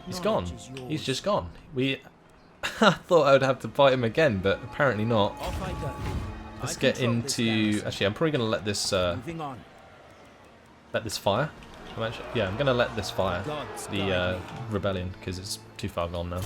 He's gone. He's just gone. I thought I would have to fight him again, but apparently not. Let's get into... Actually, I'm probably going to let this fire. I'm going to let this fire, the rebellion, because it's too far gone now.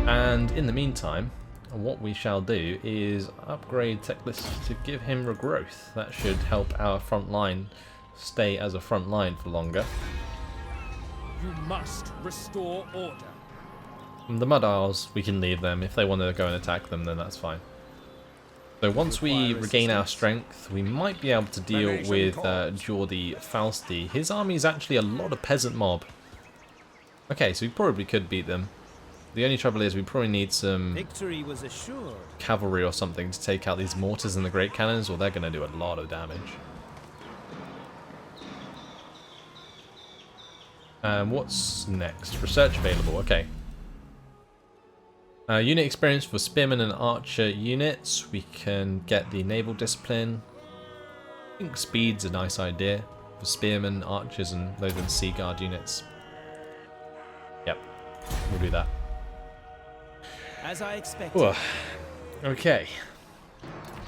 And in the meantime, what we shall do is upgrade Teclis to give him regrowth. That should help our front line stay as a front line for longer. You must restore order. And the Mud Isles, we can leave them. If they want to go and attack them, then that's fine. So once we regain our strength, we might be able to deal with Jordi Fausti. His army is actually a lot of peasant mob. Okay, so we probably could beat them. The only trouble is we probably need some cavalry or something to take out these mortars and the great cannons, or they're going to do a lot of damage. What's next? Research available, okay. Unit experience for spearmen and archer units. We can get the naval discipline. I think speed's a nice idea for spearmen, archers, and those in sea guard units. Yep, we'll do that. As I expected. Ooh. Okay,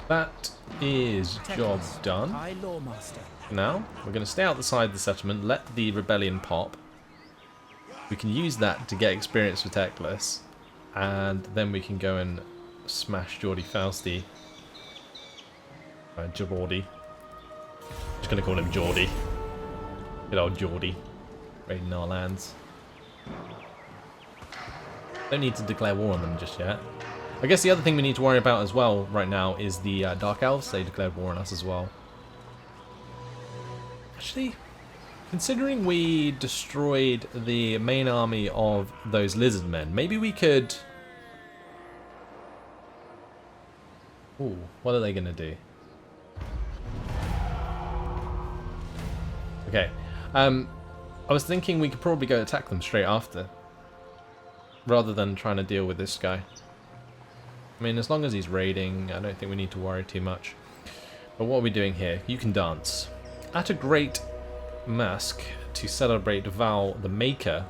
that is job done. Now we're going to stay outside the settlement, let the rebellion pop. We can use that to get experience for Teclis, and then we can go and smash Jordi Fausti. Jordi. Just going to call him Jordi. Good old Jordi. Raiding our lands. Don't need to declare war on them just yet. I guess the other thing we need to worry about as well right now is the Dark Elves. They declared war on us as well. Actually, considering we destroyed the main army of those lizard men, maybe we could... Ooh, what are they going to do? Okay. I was thinking we could probably go attack them straight after, rather than trying to deal with this guy. I mean, as long as he's raiding, I don't think we need to worry too much. But what are we doing here? You can dance. At a great masque to celebrate Val the Maker,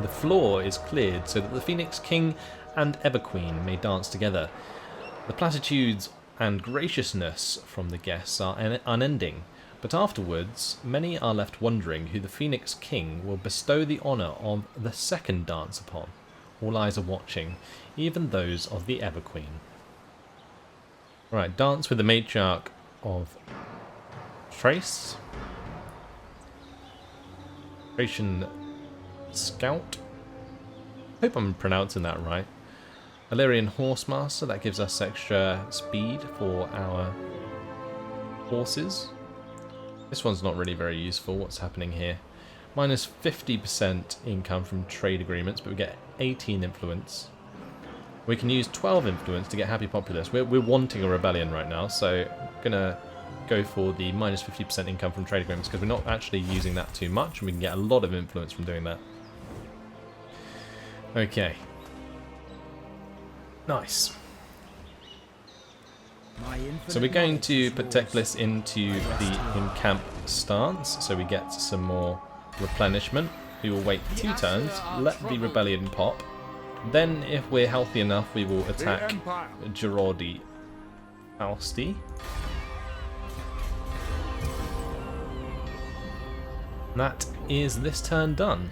the floor is cleared so that the Phoenix King and Everqueen may dance together. The platitudes and graciousness from the guests are unending, but afterwards many are left wondering who the Phoenix King will bestow the honour of the second dance upon. All eyes are watching, even those of the Everqueen. Alright, dance with the matriarch of Trace. Thracian Scout. Hope I'm pronouncing that right. Illyrian Horsemaster, that gives us extra speed for our horses. This one's not really very useful. What's happening here? Minus 50% income from trade agreements, but we get 18 influence. We can use 12 influence to get happy populace. We're wanting a rebellion right now, so I'm gonna go for the minus 50% income from trade agreements because we're not actually using that too much, and we can get a lot of influence from doing that. Okay. Nice. So we're going to put Teclis into the encamp stance, so we get some more replenishment. We will wait 2 turns, let the rebellion pop. Then, if we're healthy enough, we will attack Jordi Fausti. That is this turn done.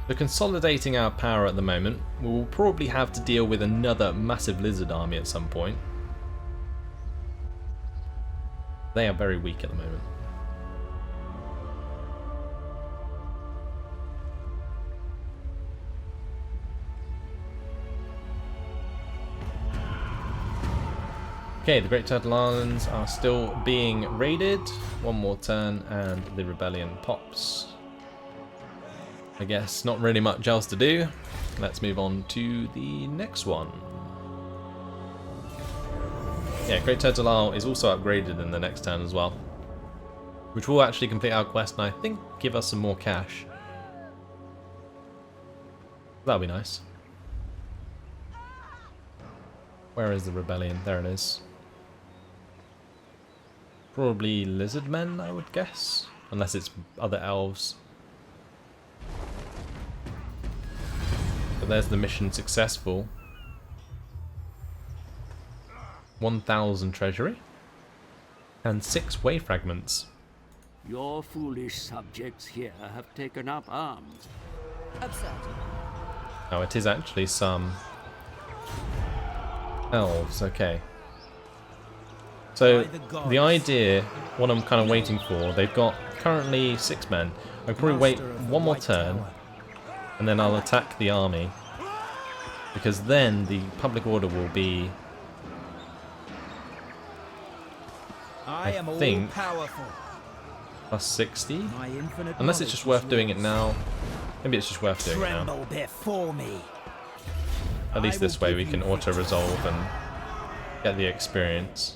So consolidating our power at the moment, we will probably have to deal with another massive lizard army at some point. They are very weak at the moment. Okay, the Great Turtle Islands are still being raided. One more turn and the rebellion pops. I guess not really much else to do. Let's move on to the next one. Yeah, Great Turtle Isle is also upgraded in the next turn as well, which will actually complete our quest and I think give us some more cash. That'll be nice. Where is the rebellion? There it is. Probably lizard men, I would guess. Unless it's other elves. But there's the mission successful. 1,000 treasury. And 6 way fragments. Your foolish subjects here have taken up arms. Absurd. Oh, it is actually some elves, okay. So, the idea, what I'm kind of waiting for, they've got currently 6 men. I'll probably wait one more turn, and then I'll attack the army. Because then the public order will be, I think, plus 60? Unless it's just worth doing it now. Maybe it's just worth doing it now. Before me. At least this way we can auto-resolve and get the experience.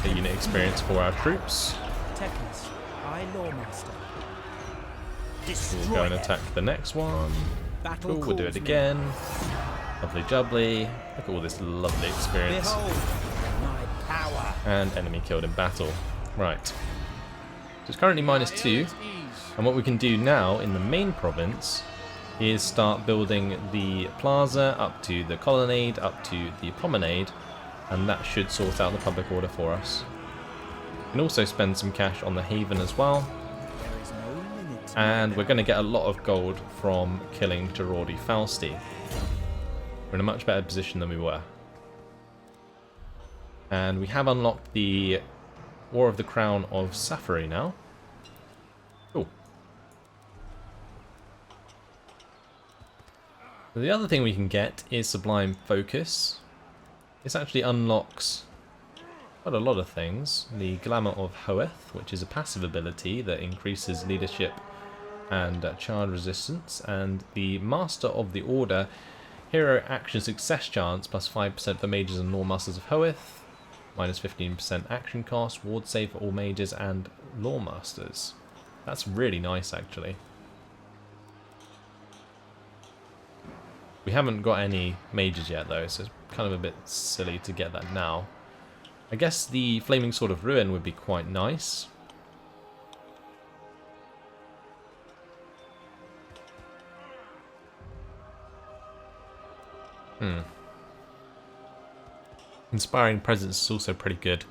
The unit experience for our troops. Teclis, I lawmaster. We'll go and attack the next one. Cool, we'll do it again. Lovely jubbly. Look at all this lovely experience. Behold my power. And enemy killed in battle. Right. So it's currently -2. And what we can do now in the main province is start building the plaza up to the colonnade, up to the promenade. And that should sort out the public order for us. We can also spend some cash on the haven as well. And we're going to get a lot of gold from killing Gerardi Fausti. We're in a much better position than we were. And we have unlocked the War of the Crown of Safari now. Cool. The other thing we can get is Sublime Focus. This actually unlocks quite a lot of things. The Glamour of Hoeth, which is a passive ability that increases leadership and charge resistance, and the Master of the Order, hero action success chance, plus 5% for mages and law masters of Hoeth, minus 15% action cost, ward save for all mages and law masters. That's really nice, actually. We haven't got any mages yet though, so it's kind of a bit silly to get that now. I guess the Flaming Sword of Ruin would be quite nice. Inspiring Presence is also pretty good.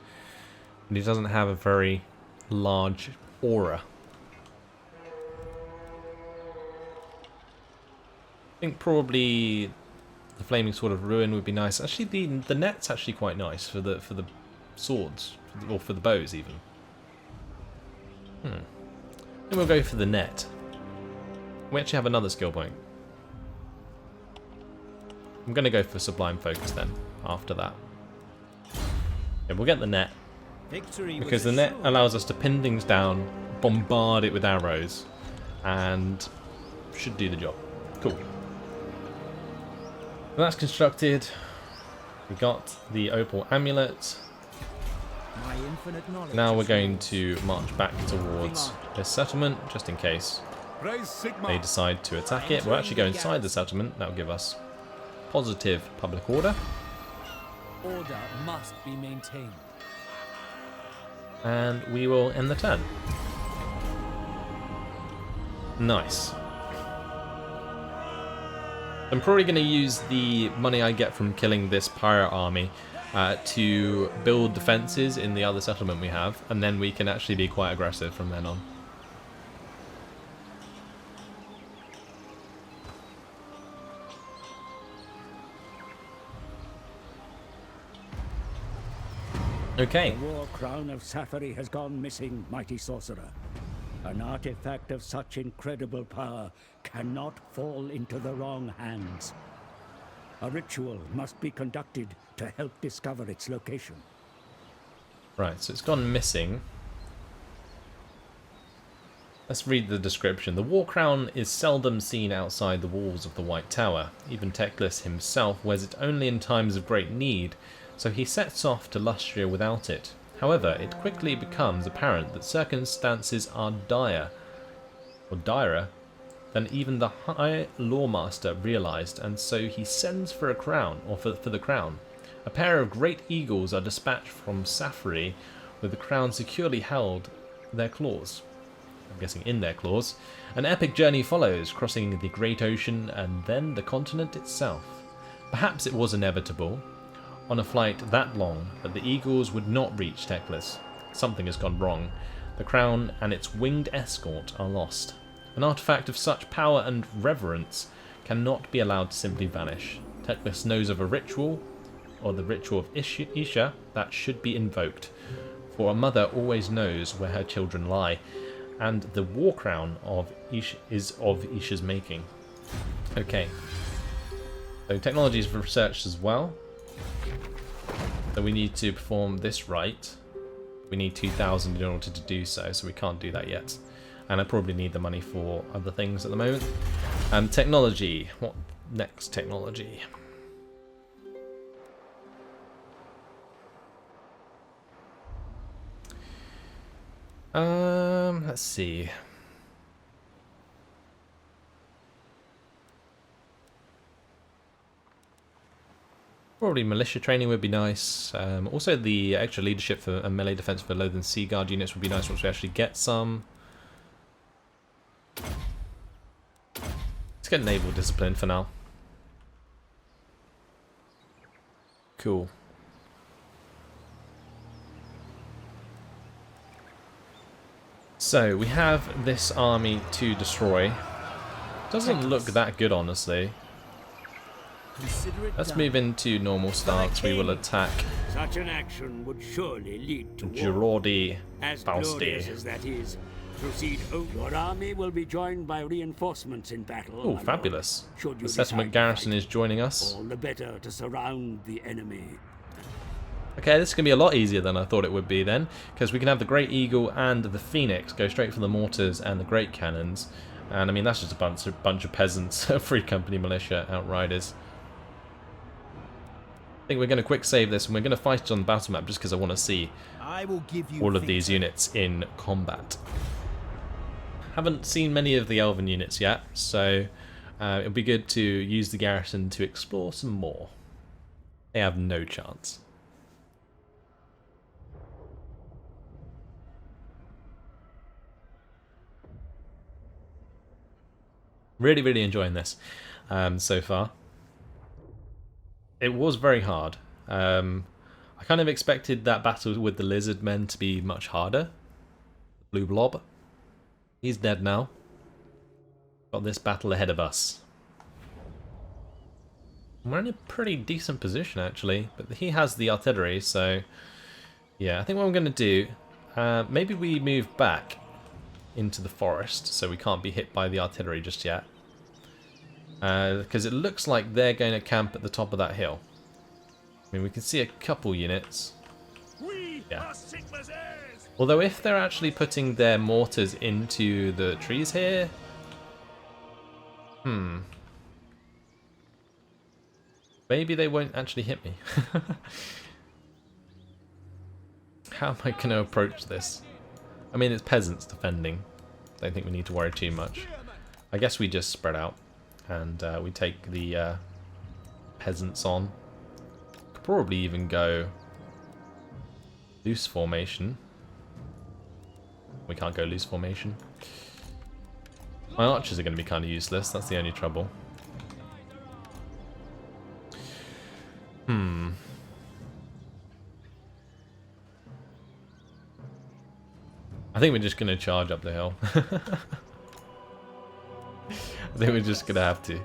And he doesn't have a very large aura. I think probably the Flaming Sword of Ruin would be nice. Actually, the net's actually quite nice for the swords, or for the bows even. Then we'll go for the net. We actually have another skill point. I'm going to go for Sublime Focus then, after that. Yeah, we'll get the net. Because the net allows us to pin things down, bombard it with arrows, and should do the job. Cool. So that's constructed. We got the Opal Amulet. Now we're going to march back towards this settlement, just in case they decide to attack it. We'll actually go inside the settlement. That'll give us positive public order. Order must be maintained. And we will end the turn. Nice. I'm probably going to use the money I get from killing this pirate army to build defences in the other settlement we have, and then we can actually be quite aggressive from then on. Okay. The war crown of Safari has gone missing, mighty sorcerer. An artifact of such incredible power cannot fall into the wrong hands. A ritual must be conducted to help discover its location. Right, so it's gone missing. Let's read the description. The War Crown is seldom seen outside the walls of the White Tower. Even Teclis himself wears it only in times of great need, so he sets off to Lustria without it. However, it quickly becomes apparent that circumstances are direr than even the High Lawmaster realized, and so he sends for a crown, or for the crown. A pair of great eagles are dispatched from Safari with the crown securely held their claws. I'm guessing in their claws. An epic journey follows, crossing the great ocean and then the continent itself. Perhaps it was inevitable, on a flight that long, that the eagles would not reach Teclis. Something has gone wrong. The crown and its winged escort are lost. An artifact of such power and reverence cannot be allowed to simply vanish. Teclis knows of a ritual, or the ritual of Isha, that should be invoked. For a mother always knows where her children lie, and the war crown of Isha is of Isha's making. Okay. So technology is researched as well. So we need to perform this rite. We need 2,000 in order to do so we can't do that yet. And I probably need the money for other things at the moment. Technology. What next technology? Let's see. Probably militia training would be nice. Also the extra leadership for a melee defense for Loathen Sea Guard units would be nice once we actually get some. Let's get naval discipline for now. Cool. So we have this army to destroy. Doesn't look that good, honestly. Let's move into normal stance. We will attack Such an action would surely lead to war. Girardi As glorious Fausti. as that is, proceed over. Your army will be joined by reinforcements in battle. Oh, my fabulous. lord. Should you The settlement decide to garrison fight, is joining us. all the better to surround the enemy. Okay, this is going to be a lot easier than I thought it would be then, because we can have the Great Eagle and the Phoenix go straight for the mortars and the Great Cannons. And I mean, that's just a bunch of peasants, Free Company Militia, Outriders. I think we're going to quick save this and we're going to fight it on the battle map just because I want to see I will give you all of these units in combat. Haven't seen many of the Elven units yet, so it'll be good to use the garrison to explore some more. They have no chance. Really, really enjoying this so far. It was very hard. I kind of expected that battle with the lizard men to be much harder. Blue blob. He's dead now. Got this battle ahead of us. We're in a pretty decent position actually, but he has the artillery, so yeah, I think what I'm going to do, maybe we move back into the forest so we can't be hit by the artillery just yet. Because it looks like they're going to camp at the top of that hill. I mean, we can see a couple units. Yeah. Although if they're actually putting their mortars into the trees here... Maybe they won't actually hit me. How am I going to approach this? I mean, it's peasants defending. Don't think we need to worry too much. I guess we just spread out and we take the peasants on. Could probably even go loose formation. We can't go loose formation. My archers are going to be kind of useless. That's the only trouble. I think we're just going to charge up the hill. I think we're just going to have to.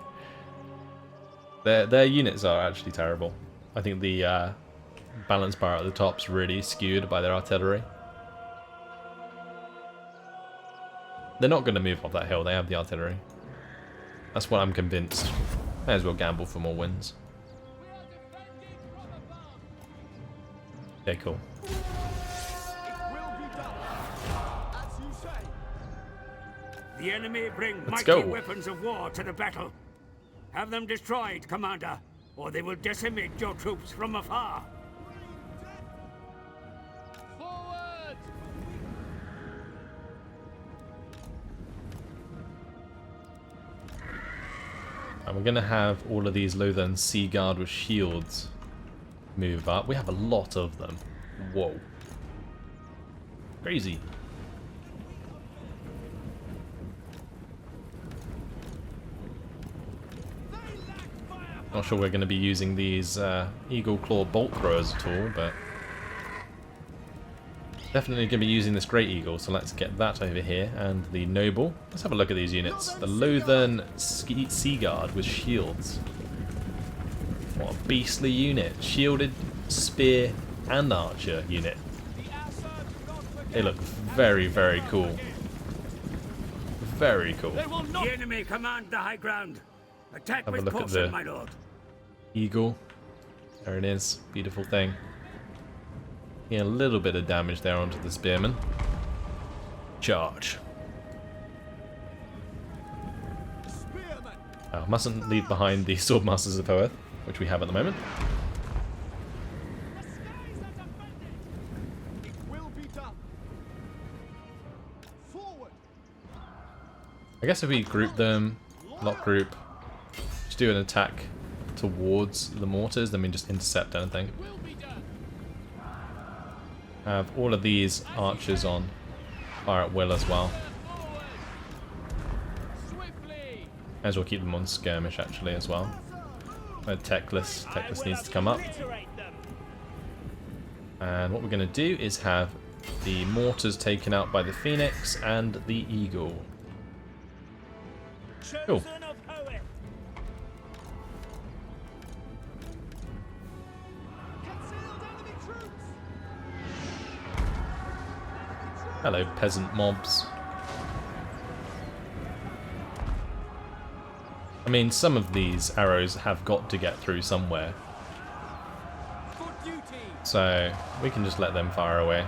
Their units are actually terrible. I think the balance bar at the top's really skewed by their artillery. They're not going to move off that hill. They have the artillery. That's what I'm convinced. May as well gamble for more wins. Okay, cool. The enemy bring Let's mighty go. weapons of war to the battle. Have them destroyed, Commander, or they will decimate your troops from afar. Forward! And we're going to have all of these Lothern Sea Guard with shields move up. We have a lot of them. Whoa. Crazy. Not sure we're going to be using these Eagle Claw bolt throwers at all, but definitely going to be using this Great Eagle, so let's get that over here. And the Noble. Let's have a look at these units. The Lothern Sea Guard with shields. What a beastly unit. Shielded, spear, and archer unit. They look very, very cool. Very cool. The enemy command the high ground. Attack Have a with look at caution, the my lord. Eagle. There it is. Beautiful thing. Yeah, a little bit of damage there onto the spearman. Charge. Oh, mustn't leave behind the Swordmasters of Hoeth, which we have at the moment. I guess if we group them, lock group, just do an attack towards the mortars, then we just intercept anything. Have all of these archers on fire at will as well. May as well keep them on skirmish actually as well. Teclis needs to come up. And what we're going to do is have the mortars taken out by the Phoenix and the Eagle. Cool. Hello, peasant mobs. I mean, some of these arrows have got to get through somewhere. So, we can just let them fire away.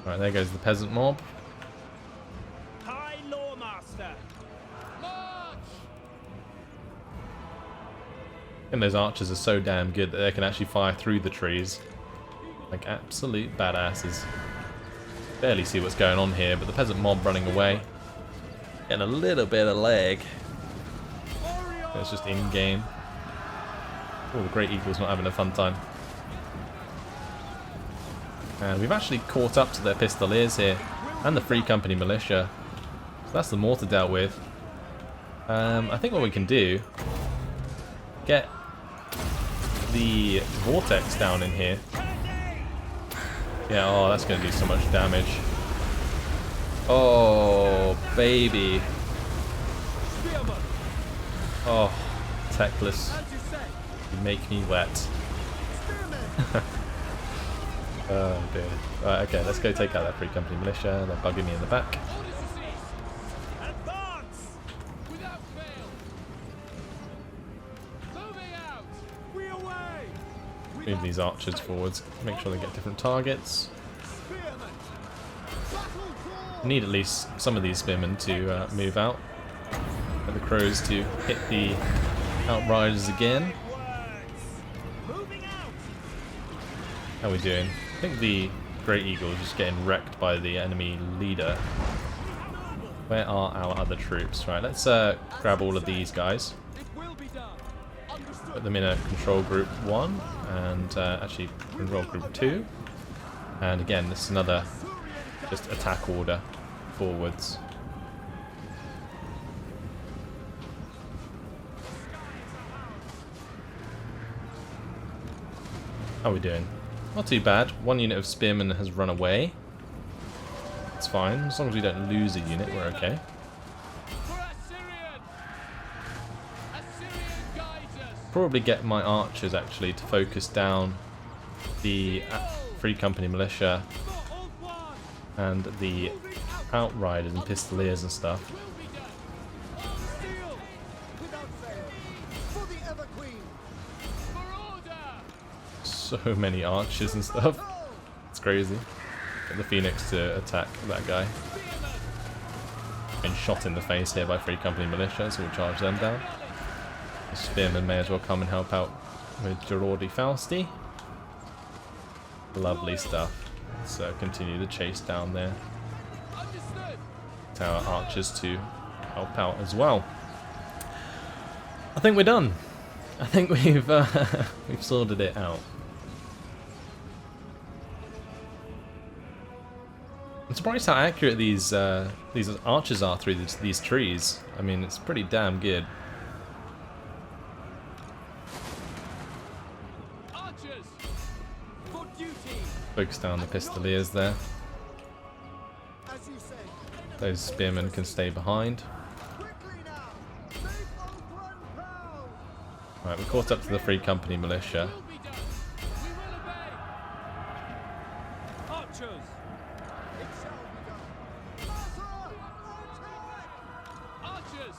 Right, there goes the peasant mob. High Lawmaster. March! And those archers are so damn good that they can actually fire through the trees. Like absolute badasses. Barely see what's going on here, but the peasant mob running away. And a little bit of lag. It's just in-game. Oh, the Great Eagle's not having a fun time. And we've actually caught up to their pistoliers here, and the Free Company militia. So that's the mortar dealt with. I think what we can do, get the vortex down in here. Yeah, oh, that's going to do so much damage. Oh, baby. Oh, Teclis, you make me wet. Oh dear. Right, okay, let's go take out that Free Company militia. They're bugging me in the back. Move these archers forwards. Make sure they get different targets. We need at least some of these spearmen to move out. Get the crows to hit the outriders again. How are we doing? I think the Great Eagle is just getting wrecked by the enemy leader. Where are our other troops? Right, let's grab all of these guys. Put them in a control group 1 and actually control group 2. And again, this is another just attack order forwards. How are we doing? Not too bad. One unit of spearmen has run away. It's fine. As long as we don't lose a unit, we're okay. Probably get my archers actually to focus down the Free Company militia and the outriders and pistoliers and stuff. So many archers and stuff. It's crazy. Get the Phoenix to attack that guy. Been shot in the face here by Free Company militia, so we'll charge them down. The spearmen may as well come and help out with Gerardi Fausti. Lovely stuff. Let's continue the chase down there. Our archers to help out as well. I think we're done. I think we've we've sorted it out. I'm surprised how accurate these archers are through these trees. I mean, it's pretty damn good. Archers, for duty. Focus down the pistoliers there. As you say. Those spearmen can stay behind. Quickly now. Make Oakland proud. Right, we're caught up to the Free Company militia. Will be done. We will obey. Archers, It shall be done. Arthur, attack! archers.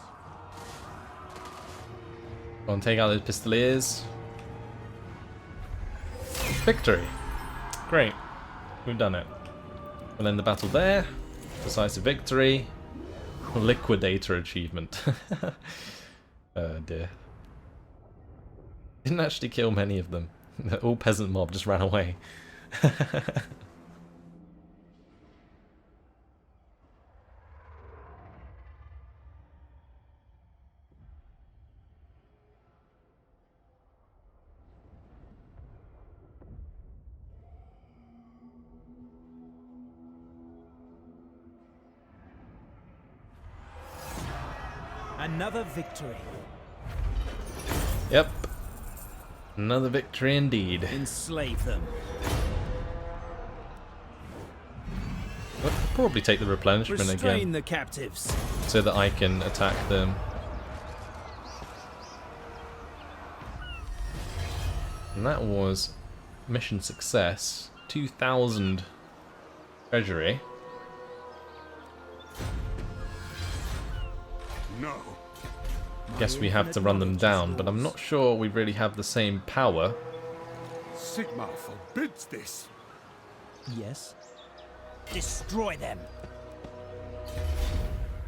Go on, take out those pistoliers. Victory! Great. We've done it. We'll end the battle there. Decisive victory. Liquidator achievement. Oh dear. Didn't actually kill many of them. The all peasant mob just ran away. Another victory. Yep. Another victory indeed. Enslave them. We'll probably take the replenishment Restrain again the captives. so that I can attack them. And that was mission success. 2,000 treasury. No. Guess we have to run them down, but I'm not sure we really have the same power. Sigmar forbids this. Yes. Destroy them.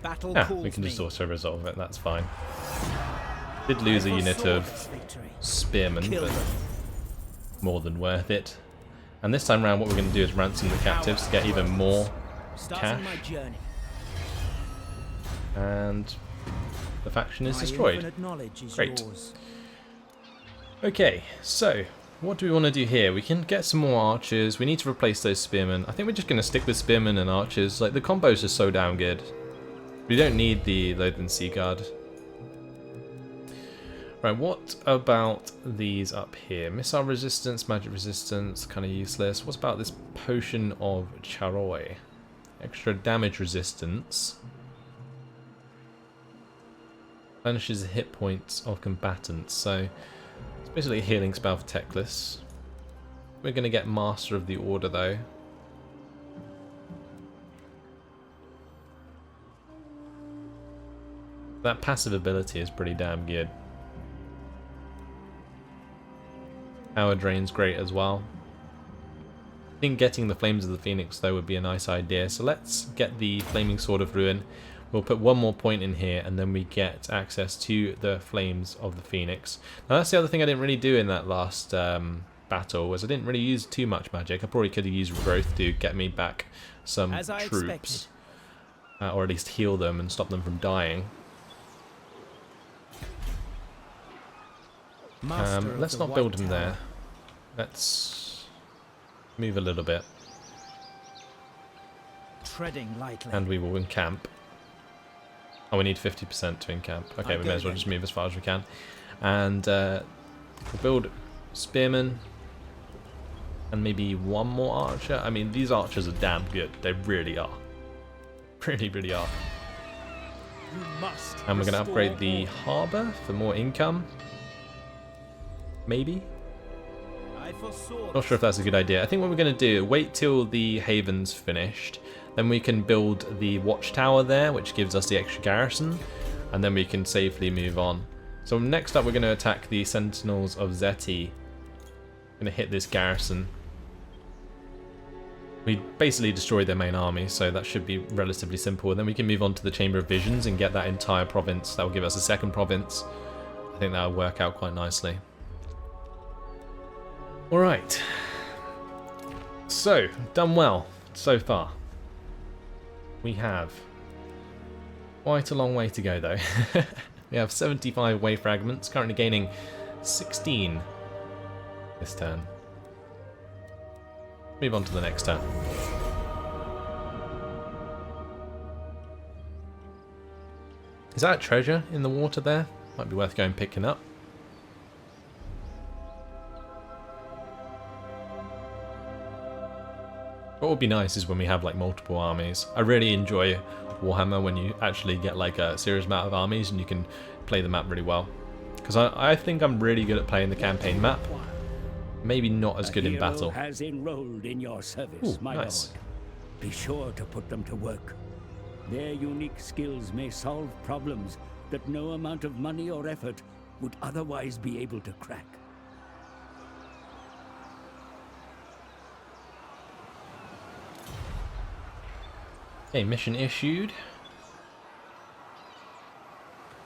Battle Yeah, calls we can just me. auto resolve it, that's fine. Did lose a I unit foresaw of this victory. spearmen, Kill but them. more than worth it. And this time around what we're going to do is ransom the captives to get even more Starting my cash. journey. And the faction is My destroyed. infinite knowledge is Great. yours. Okay, so what do we want to do here? We can get some more archers. We need to replace those spearmen. I think we're just going to stick with spearmen and archers. Like, the combos are so damn good. We don't need the Lothern Sea Guard. Right, what about these up here? Missile resistance, magic resistance, kind of useless. What about this potion of Charoi? Extra damage resistance. Vanishes the hit points of combatants. So it's basically a healing spell for Teclis. We're going to get Master of the Order though. That passive ability is pretty damn good. Power drain's great as well. I think getting the Flames of the Phoenix though would be a nice idea. So let's get the Flaming Sword of Ruin. We'll put one more point in here and then we get access to the Flames of the Phoenix. Now that's the other thing I didn't really do in that last battle, was I didn't really use too much magic. I probably could have used growth to get me back some As I troops. Or at least heal them and stop them from dying. Master of Let's the not White build them Tower. there. Let's move a little bit. Treading lightly. And we will encamp. Oh, we need 50% to encamp. Okay, I we go may as well then. just move as far as we can. And we'll build spearmen. And maybe one more archer. I mean, these archers are damn good. They really are. Really, really are. You must And we're going to restore upgrade the order. harbour for more income. Maybe? I foresaw Not sure if that's a good idea. I think what we're going to do, wait till the haven's finished. Then we can build the watchtower there, which gives us the extra garrison. And then we can safely move on. So next up we're going to attack the Sentinels of Zeti. Going to hit this garrison. We basically destroyed their main army, so that should be relatively simple. And then we can move on to the Chamber of Visions and get that entire province. That will give us a second province. I think that will work out quite nicely. Alright. So, done well so far. We have Quite a long way to go though. We have 75 wave fragments, currently gaining 16 this turn. Move on to the next turn. Is that a treasure in the water there? Might be worth going picking up. What would be nice is when we have like multiple armies. I really enjoy Warhammer when you actually get like a serious amount of armies and you can play the map really well. Because I think I'm really good at playing the campaign map. Maybe not as good in battle. Has enrolled in your service, Ooh, my nice. lord. Be sure to put them to work. Their unique skills may solve problems that no amount of money or effort would otherwise be able to crack. Okay, mission issued.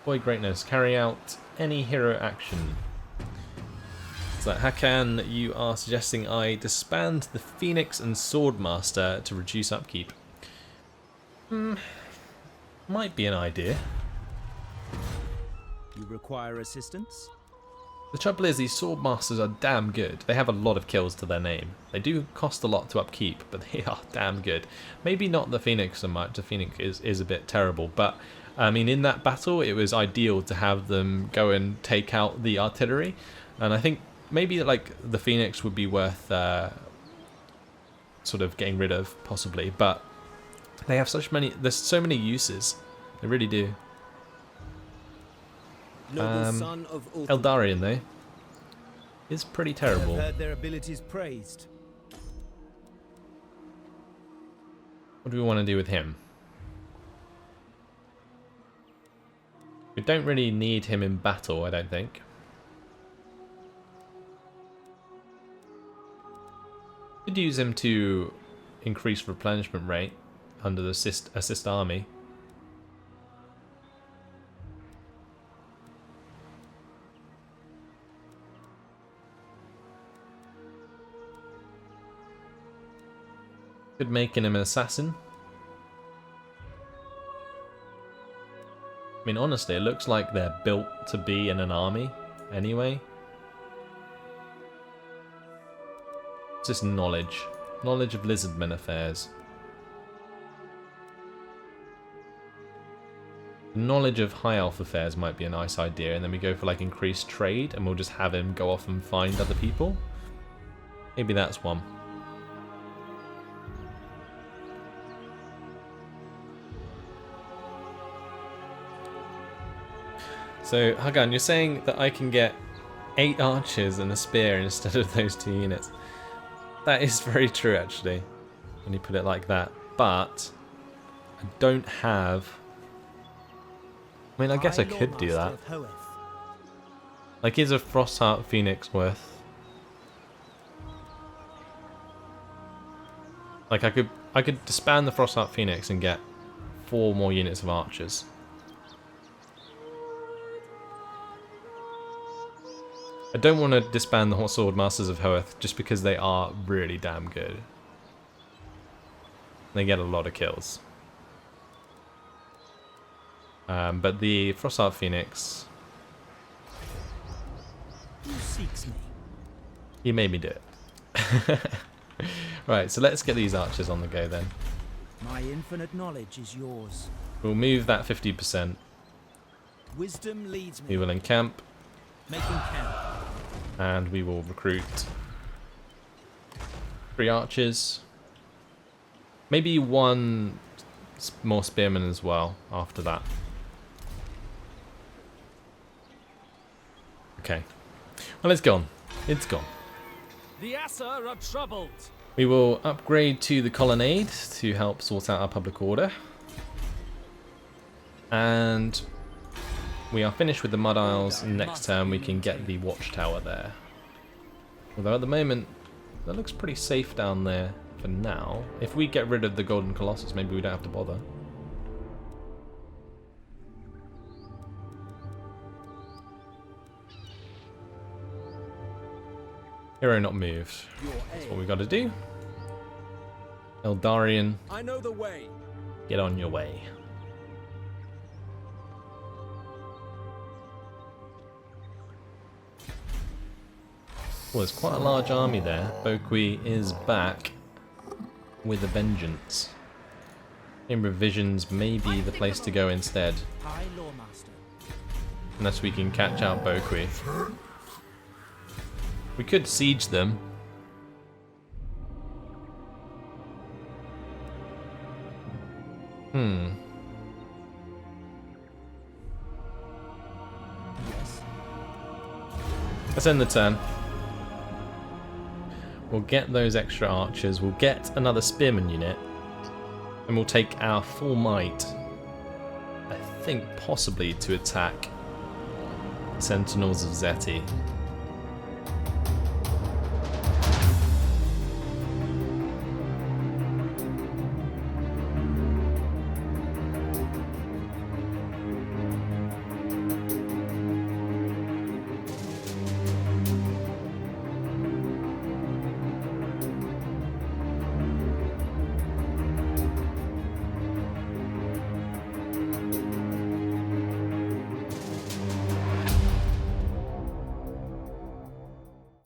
Boy greatness, carry out any hero action. So Hakan, you are suggesting I disband the Phoenix and Swordmaster to reduce upkeep. Might be an idea. You require assistance? The trouble is these Swordmasters are damn good. They have a lot of kills to their name. They do cost a lot to upkeep, but they are damn good. Maybe not the Phoenix so much. The Phoenix is a bit terrible, but I mean in that battle it was ideal to have them go and take out the artillery, and I think maybe like the Phoenix would be worth sort of getting rid of possibly, but they have there's so many uses. They really do. Noble son of Eldarion though is pretty terrible. I've heard their abilities praised. What do we want to do with him? We don't really need him in battle, I don't think. Could use him to increase replenishment rate under the assist army. Could make him an assassin. I mean, honestly, it looks like they're built to be in an army anyway. It's just knowledge. Knowledge of lizardmen affairs. Knowledge of high elf affairs might be a nice idea, and then we go for like increased trade and we'll just have him go off and find other people. Maybe that's one. So, Hagan, you're saying that I can get 8 archers and a spear instead of those 2 units. That is very true, actually, when you put it like that. But I don't have... I mean, I guess I could do that. Like, is a Frostheart Phoenix worth... Like, I could disband the Frostheart Phoenix and get 4 more units of archers. I don't want to disband the Sword Masters of Hoeth just because they are really damn good. They get a lot of kills. But the Frostheart Phoenix... Who seeks me? He made me do it. Right, so let's get these archers on the go then. My infinite knowledge is yours. We'll move that 50%. Wisdom leads me. We will encamp. Making camp. And we will recruit 3 archers. Maybe 1 more spearmen as well after that. Okay. Well, it's gone. It's gone. The Assa are troubled. We will upgrade to the colonnade to help sort out our public order. And we are finished with the Mud Isles. Next turn we can get the watchtower there. Although at the moment, that looks pretty safe down there for now. If we get rid of the Golden Colossus, maybe we don't have to bother. Hero not moved. That's what we got to do. Eldarion, I know the way. get on your way. Well, there's quite a large army there. Boqui is back with a vengeance. Chamber of Visions may be the place to go instead. High Lawmaster. Unless we can catch out Boqui. We could siege them. Yes. Let's end the turn. We'll get those extra archers. We'll get another spearman unit. And we'll take our full might, I think possibly to attack Sentinels of Zeti.